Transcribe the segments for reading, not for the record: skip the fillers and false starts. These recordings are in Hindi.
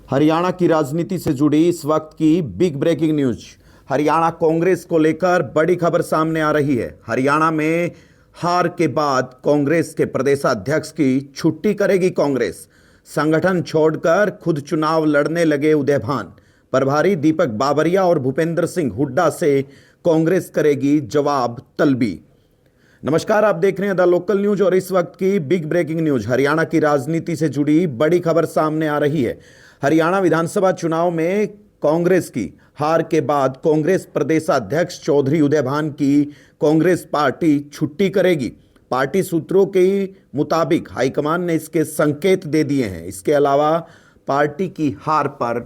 हरियाणा की राजनीति से जुड़ी इस वक्त की big breaking news. Haryana Congress को लेकर बड़ी खबर सामने आ रही है। हरियाणा में हार के बाद कांग्रेस के प्रदेशाध्यक्ष की छुट्टी करेगी कांग्रेस। संगठन छोड़कर खुद चुनाव लड़ने लगे उदयभान। प्रभारी दीपक बाबरिया और भूपेंद्र सिंह हुड्डा से कांग्रेस करेगी जवाब तलबी। नमस्कार, आप देख रहे हैं द लोकल न्यूज और इस वक्त की बिग ब्रेकिंग न्यूज। हरियाणा की राजनीति से जुड़ी बड़ी खबर सामने आ रही है। हरियाणा विधानसभा चुनाव में कांग्रेस की हार के बाद कांग्रेस प्रदेशाध्यक्ष चौधरी उदयभान की कांग्रेस पार्टी छुट्टी करेगी। पार्टी सूत्रों के मुताबिक हाईकमान ने इसके संकेत दे दिए हैं। इसके अलावा पार्टी की हार पर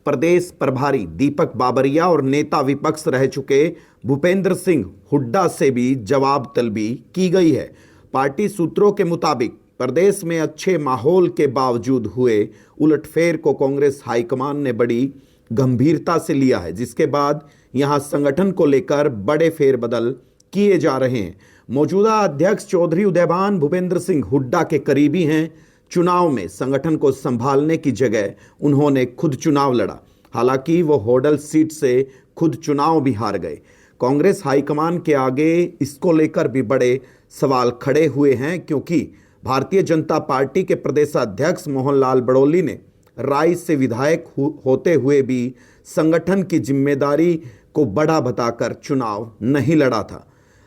प्रदेश प्रभारी दीपक बाबरिया और नेता विपक्ष रह चुके भूपेंद्र सिंह हुड्डा से भी जवाब तलबी की गई है। पार्टी सूत्रों के मुताबिक प्रदेश में अच्छे माहौल के बावजूद हुए उलटफेर को कांग्रेस हाईकमान ने बड़ी गंभीरता से लिया है, जिसके बाद यहां संगठन को लेकर बड़े फेरबदल किए जा रहे हैं। मौजूदा अध्यक्ष चौधरी उदयभान भूपेंद्र सिंह हुड्डा के करीबी हैं। चुनाव में संगठन को संभालने की जगह उन्होंने खुद चुनाव लड़ा। हालांकि वो होडल सीट से खुद चुनाव भी हार गए। कांग्रेस हाईकमान के आगे इसको लेकर भी बड़े सवाल खड़े हुए हैं, क्योंकि भारतीय जनता पार्टी के प्रदेशाध्यक्ष मोहनलाल बड़ौली ने राय से विधायक होते हुए भी संगठन की जिम्मेदारी को बड़ा बताकर चुनाव नहीं लड़ा था।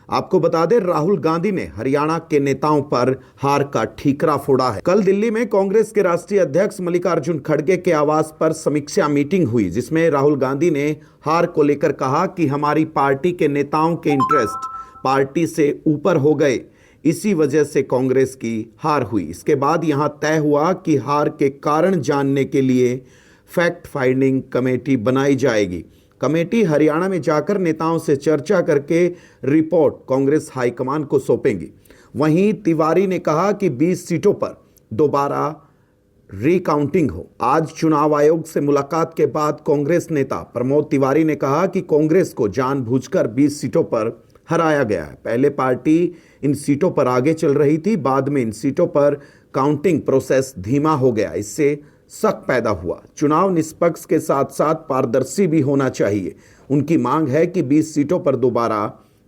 आपको बता दें, राहुल गांधी ने हरियाणा के नेताओं पर हार का ठीकरा फोड़ा है। कल दिल्ली में कांग्रेस के राष्ट्रीय अध्यक्ष मल्लिकार्जुन खड़गे के आवास पर समीक्षा मीटिंग हुई, जिसमें राहुल गांधी ने हार को लेकर कहा कि हमारी पार्टी के नेताओं के इंटरेस्ट पार्टी से ऊपर हो गए, इसी वजह से कांग्रेस की हार हुई। इसके बाद यहां तय हुआ कि हार के कारण जानने के लिए फैक्ट फाइंडिंग कमेटी बनाई जाएगी। कमेटी हरियाणा में जाकर नेताओं से चर्चा करके रिपोर्ट कांग्रेस हाईकमान को सौंपेंगी। वहीं तिवारी ने कहा कि 20 सीटों पर दोबारा रिकाउंटिंग हो। आज चुनाव आयोग से मुलाकात के बाद कांग्रेस नेता प्रमोद तिवारी ने कहा कि कांग्रेस को जानबूझकर 20 सीटों पर हराया गया है। पहले पार्टी इन सीटों पर आगे चल रही थी, बाद में इन सीटों पर काउंटिंग प्रोसेस धीमा हो गया। इससे शक पैदा हुआ। चुनाव निष्पक्ष के साथ साथ पारदर्शी भी होना चाहिए। उनकी मांग है कि 20 सीटों पर दोबारा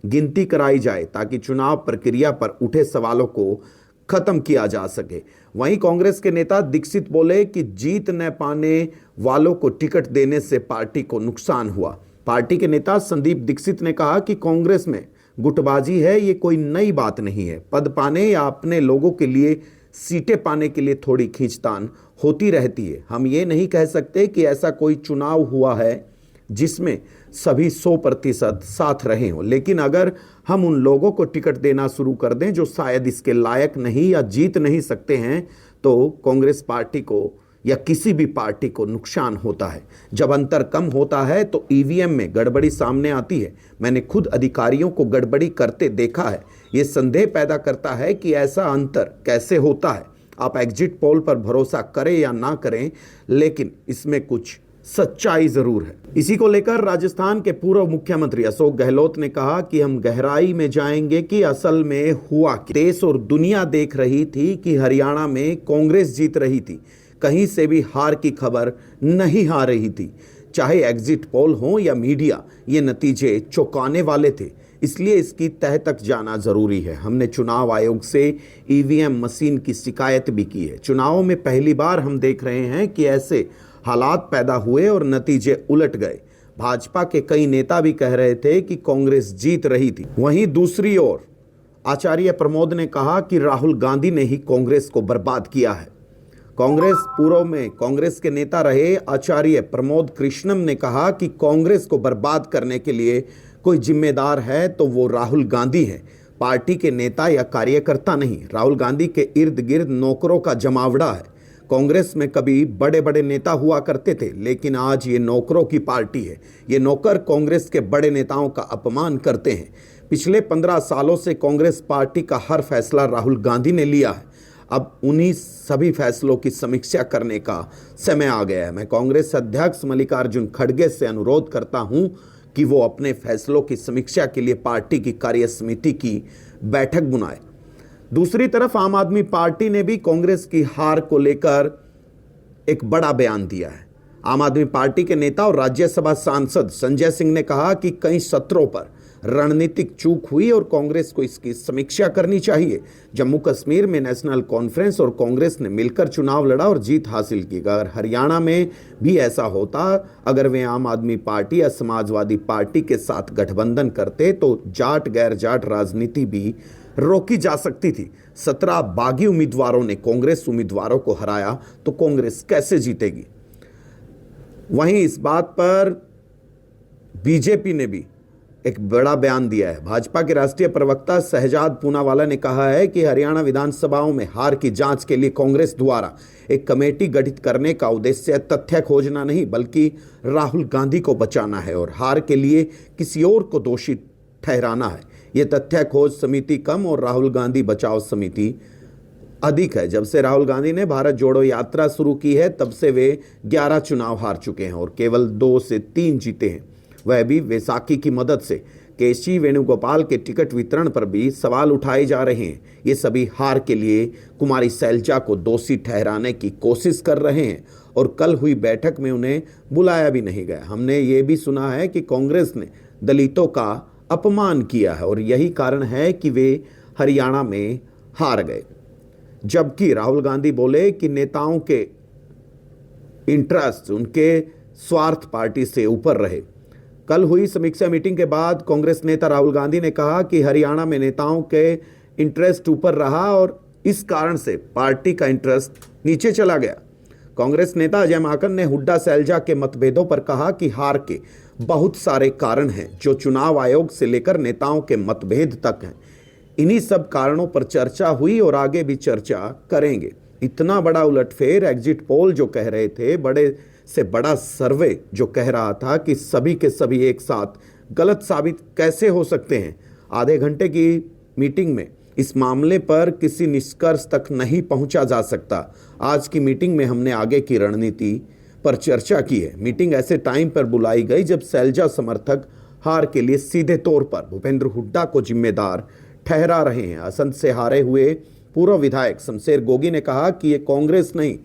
गिनती कराई जाए, ताकि चुनाव प्रक्रिया पर उठे सवालों को खत्म किया जा सके। वहीं कांग्रेस के नेता दीक्षित बोले कि जीत न पाने वालों को टिकट देने से पार्टी को नुकसान हुआ। पार्टी के नेता संदीप दीक्षित ने कहा कि कांग्रेस में गुटबाजी है, ये कोई नई बात नहीं है। पद पाने या अपने लोगों के लिए सीटें पाने के लिए थोड़ी खींचतान होती रहती है। हम ये नहीं कह सकते कि ऐसा कोई चुनाव हुआ है जिसमें सभी 100% साथ रहे हों, लेकिन अगर हम उन लोगों को टिकट देना शुरू कर दें जो शायद इसके लायक नहीं या जीत नहीं सकते हैं, तो कांग्रेस पार्टी को या किसी भी पार्टी को नुकसान होता है। जब अंतर कम होता है तो ईवीएम में गड़बड़ी सामने आती है। मैंने खुद अधिकारियों को गड़बड़ी करते देखा है। ये संदेह पैदा करता है कि ऐसा अंतर कैसे होता है। आप एग्जिट पोल पर भरोसा करें या ना करें, लेकिन इसमें कुछ सच्चाई जरूर है। इसी को लेकर राजस्थान के पूर्व मुख्यमंत्री अशोक गहलोत ने कहा कि हम गहराई में जाएंगे कि असल में हुआ क्या। देश और दुनिया देख रही थी कि हरियाणा में कांग्रेस जीत रही थी। कहीं से भी हार की खबर नहीं आ रही थी। चाहे एग्जिट पोल हो या मीडिया, ये नतीजे चौंकाने वाले थे। इसलिए इसकी तह तक जाना जरूरी है। हमने चुनाव आयोग से ईवीएम मशीन की शिकायत भी की है। चुनावों में पहली बार हम देख रहे हैं कि ऐसे हालात पैदा हुए और नतीजे उलट गए। भाजपा के कई नेता भी कह रहे थे कि कांग्रेस जीत रही थी। वहीं दूसरी ओर आचार्य प्रमोद ने कहा कि राहुल गांधी ने ही कांग्रेस को बर्बाद किया है। कांग्रेस पूर्व में कांग्रेस के नेता रहे आचार्य प्रमोद कृष्णम ने कहा कि कांग्रेस को बर्बाद करने के लिए कोई जिम्मेदार है तो वो राहुल गांधी है, पार्टी के नेता या कार्यकर्ता नहीं। राहुल गांधी के इर्द गिर्द नौकरों का जमावड़ा है। कांग्रेस में कभी बड़े बड़े नेता हुआ करते थे, लेकिन आज ये नौकरों की पार्टी है। ये नौकर कांग्रेस के बड़े नेताओं का अपमान करते हैं। पिछले 15 सालों से कांग्रेस पार्टी का हर फैसला राहुल गांधी ने लिया है। अब उन्हीं सभी फैसलों की समीक्षा करने का समय आ गया है। मैं कांग्रेस अध्यक्ष मल्लिकार्जुन खड़गे से अनुरोध करता हूं कि वो अपने फैसलों की समीक्षा के लिए पार्टी की कार्य समिति की बैठक बुलाए। दूसरी तरफ आम आदमी पार्टी ने भी कांग्रेस की हार को लेकर एक बड़ा बयान दिया है। आम आदमी पार्टी के नेता और राज्यसभा सांसद संजय सिंह ने कहा कि कई सत्रों पर रणनीतिक चूक हुई और कांग्रेस को इसकी समीक्षा करनी चाहिए। जम्मू कश्मीर में नेशनल कॉन्फ्रेंस और कांग्रेस ने मिलकर चुनाव लड़ा और जीत हासिल की। अगर हरियाणा में भी ऐसा होता, अगर वे आम आदमी पार्टी या समाजवादी पार्टी के साथ गठबंधन करते तो जाट गैर जाट राजनीति भी रोकी जा सकती थी। 17 बागी उम्मीदवारों ने कांग्रेस उम्मीदवारों को हराया तो कांग्रेस कैसे जीतेगी। वहीं इस बात पर बीजेपी ने भी एक बड़ा बयान दिया है। भाजपा के राष्ट्रीय प्रवक्ता शहजाद पूनावाला ने कहा है कि हरियाणा विधानसभाओं में हार की जांच के लिए कांग्रेस द्वारा एक कमेटी गठित करने का उद्देश्य तथ्य खोजना नहीं बल्कि राहुल गांधी को बचाना है और हार के लिए किसी और को दोषी ठहराना है। यह तथ्य खोज समिति कम और राहुल गांधी बचाओ समिति अधिक है। जब से राहुल गांधी ने भारत जोड़ो यात्रा शुरू की है तब से वे 11 चुनाव हार चुके हैं और केवल 2 से 3 जीते हैं, वह भी वैसाखी की मदद से। केसी वेणुगोपाल के टिकट वितरण पर भी सवाल उठाए जा रहे हैं। ये सभी हार के लिए कुमारी शैलजा को दोषी ठहराने की कोशिश कर रहे हैं और कल हुई बैठक में उन्हें बुलाया भी नहीं गया। हमने ये भी सुना है कि कांग्रेस ने दलितों का अपमान किया है और यही कारण है कि वे हरियाणा में हार गए। जबकि राहुल गांधी बोले कि नेताओं के इंटरेस्ट, उनके स्वार्थ पार्टी से ऊपर रहे। कल हुई समीक्षा मीटिंग के बाद कांग्रेस नेता राहुल गांधी ने कहा कि हरियाणा में नेताओं के इंटरेस्ट ऊपर रहा और इस कारण से पार्टी का इंटरेस्ट नीचे चला गया। कांग्रेस नेता अजय माकन ने हुड्डा शैलजा के मतभेदों पर कहा कि हार के बहुत सारे कारण हैं जो चुनाव आयोग से लेकर नेताओं के मतभेद तक हैं। इन्हीं सब कारणों पर चर्चा हुई और आगे भी चर्चा करेंगे। इतना बड़ा उलटफेर, एग्जिट पोल जो कह रहे थे, बड़े से बड़ा सर्वे जो कह रहा था कि सभी के सभी एक साथ, गलत साबित कैसे हो सकते हैं। आधे घंटे की मीटिंग में इस मामले पर किसी निष्कर्ष तक नहीं पहुंचा जा सकता। आज की मीटिंग में हमने आगे की रणनीति पर चर्चा की है। मीटिंग ऐसे टाइम पर बुलाई गई जब शैलजा समर्थक हार के लिए सीधे तौर पर भूपेंद्र हुड्डा को जिम्मेदार ठहरा रहे हैं। असंध से हारे हुए पूर्व विधायक शमशेर गोगी ने कहा कि ये कांग्रेस नहीं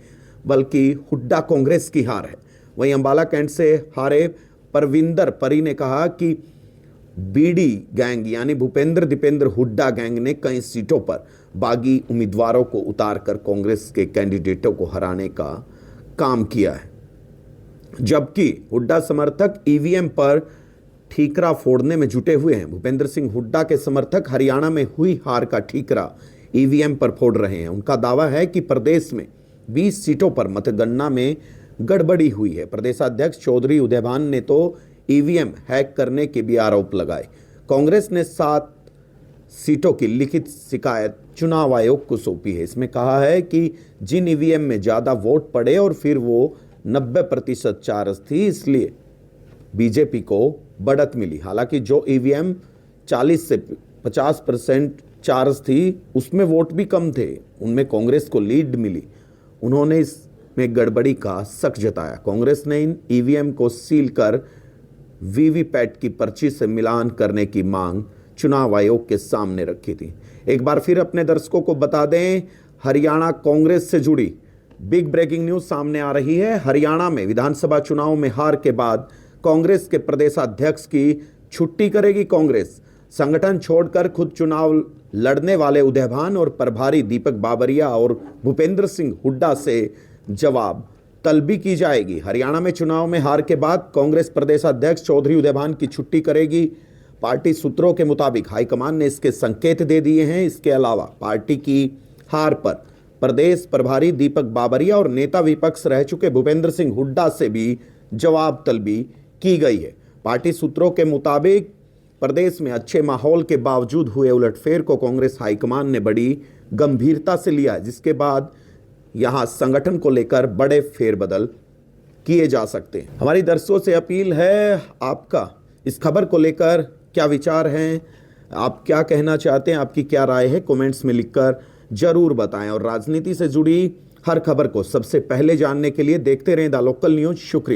बल्कि हुड्डा कांग्रेस की हार है। वहीं अंबाला कैंट से हारे परविंदर परी ने कहा कि बीडी गैंग यानी भूपेंद्र दीपेंद्र हुड्डा गैंग ने कई सीटों पर बागी उम्मीदवारों को उतारकर कांग्रेस के कैंडिडेटों को हराने का काम किया है। जबकि हुड्डा समर्थक ईवीएम पर ठीकरा फोड़ने में जुटे हुए हैं। भूपेंद्र सिंह हुड्डा के समर्थक हरियाणा में हुई हार का ठीकरा ईवीएम पर फोड़ रहे हैं। उनका दावा है कि प्रदेश में 20 सीटों पर मतगणना में गड़बड़ी हुई है। प्रदेशाध्यक्ष चौधरी उदयभान ने तो ईवीएम हैक करने के भी आरोप लगाए। कांग्रेस ने 7 सीटों की लिखित शिकायत चुनाव आयोग को सौंपी है। इसमें कहा है कि जिन ईवीएम में ज़्यादा वोट पड़े और फिर वो 90% चार्ज थी, इसलिए बीजेपी को बढ़त मिली। हालांकि जो ईवीएम 40 से 50% चार्ज थी उसमें वोट भी कम थे, उनमें कांग्रेस को लीड मिली। उन्होंने इसमें गड़बड़ी का शक जताया। कांग्रेस ने इन ईवीएम को सील कर वीवीपैट की पर्ची से मिलान करने की मांग चुनाव आयोग के सामने रखी थी। एक बार फिर अपने दर्शकों को बता दें, हरियाणा कांग्रेस से जुड़ी बिग ब्रेकिंग न्यूज सामने आ रही है। हरियाणा में विधानसभा चुनाव में हार के बाद कांग्रेस के प्रदेशाध्यक्ष की छुट्टी करेगी कांग्रेस। संगठन छोड़कर खुद चुनाव लड़ने वाले उदयभान और प्रभारी दीपक बाबरिया और भूपेंद्र सिंह हुड्डा से जवाब तलबी की जाएगी। हरियाणा में चुनाव में हार के बाद कांग्रेस प्रदेशाध्यक्ष चौधरी उदयभान की छुट्टी करेगी। पार्टी सूत्रों के मुताबिक हाईकमान ने इसके संकेत दे दिए हैं। इसके अलावा पार्टी की हार पर प्रदेश प्रभारी दीपक बाबरिया और नेता विपक्ष रह चुके भूपेंद्र सिंह हुड्डा से भी जवाब तलबी की गई है। पार्टी सूत्रों के मुताबिक प्रदेश में अच्छे माहौल के बावजूद हुए उलटफेर को कांग्रेस हाईकमान ने बड़ी गंभीरता से लिया, जिसके बाद यहां संगठन को लेकर बड़े फेरबदल किए जा सकते हैं। हमारी दर्शकों से अपील है, आपका इस खबर को लेकर क्या विचार हैं, आप क्या कहना चाहते हैं, आपकी क्या राय है, कमेंट्स में लिखकर जरूर बताएं। और राजनीति से जुड़ी हर खबर को सबसे पहले जानने के लिए देखते रहें द लोकल न्यूज। शुक्रिया।